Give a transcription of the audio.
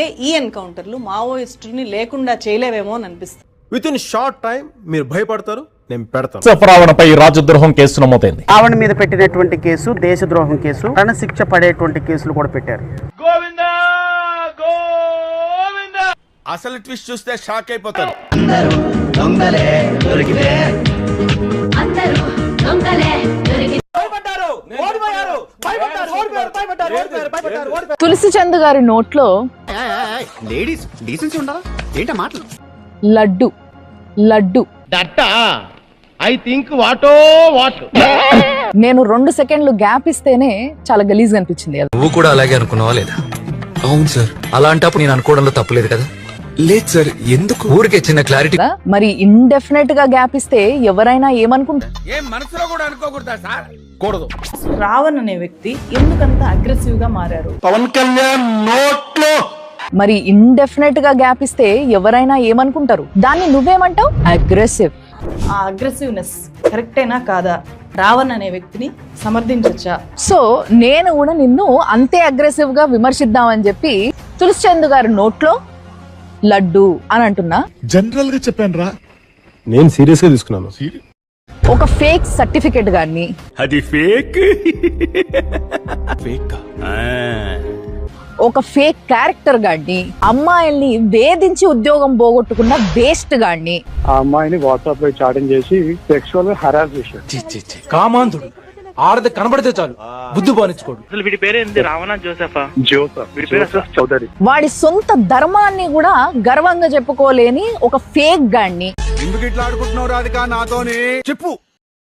ఈ ఎన్కౌంటర్లు మావోయిస్టుని లేకుండా చేయలేవేమో అని అనిపిస్తుంది. విత్ ఇన్ షార్ట్ టైం మీరు భయపడతారు, నేను పెడతాను. రావణపై రాజద్రోహం కేసు నమోదైంది. రావణ మీద పెట్టినటువంటి కేసు దేశద్రోహం కేసు, రణశిక్ష పడేటువంటి కేసులు కూడా పెట్టారు. అసలు ట్విస్ట్ చూస్తే షాక్ అయిపోతారు. తులసి చంద్ గారి నోట్లో లేడీస్ డీసెన్సీ ఉండాలా ఏంటా మాటలు? లడ్డు లడ్డు నేను 2 సెకండ్లు గ్యాప్ ఇస్తేనే చాలా గలీజ్ అనిపించింది. నువ్వు కూడా అలాగే అనుకున్నావా లేదా? అవును సార్, అలాంటప్పుడు నేను అనుకోవడంలో తప్పలేదు కదా. లేదు సార్, ఎందుకు ఊరికే చిన్న క్లారిటీ. మరి ఇండెఫినెట్ గా గ్యాప్ ఇస్తే ఎవరైనా ఏమనుకుంటారు? రావణ్ అనే వ్యక్తి ఎందుకంత అగ్రెసివ్ గా మారారు? పవన్ కళ్యాణ్ నోట్లో మరి ఇండెఫినెట్ గా గ్యాప్ ఇస్తే ఎవరైనా ఏమనుకుంటారు? దాన్ని నువ్వేమంటావు? అగ్రెసివ్. ఆ అగ్రెసివ్నెస్ కరెక్టేనా కాదా? రావణ్ అనే వ్యక్తిని సమర్థించొచ్చా? సో నేను కూడా నిన్ను అంతే అగ్రెసివ్ గా విమర్శిద్దామని చెప్పి తులసి చంద్ గారి నోట్లో లడ్డు అని అంటున్నా. జనరల్ గా చెప్పాను రా, నేను సీరియస్ గా తీసుకున్నాను. ఒక ఫేక్ సర్టిఫికెట్ గాని, అది ఫేక్ ఒక ఫేక్ క్యారెక్టర్ గాని, అమ్మాయిల్ని వేధించి ఉద్యోగం పోగొట్టుకున్న వేస్ట్ గాని, ఆ అమ్మాయిని వాట్సాప్ లో చాటింగ్ చేసి సెక్షువల్ గా హరాస్ చేశాడు. కామాంధుడు. ఆడది కనబడితే చాలు బుద్ధి బానించుకోడు. వీడి పేరేంటి? రావణ జోసెఫా? జోసెఫ్ చౌదరి. వాడి సొంత ధర్మాన్ని కూడా గర్వంగా చెప్పుకోలేని ఒక ఫేక్ గాన్ని. ఎందుకు ఇట్లా ఆడుకుంటున్నావు రాధిక నాతోని? చెప్పు.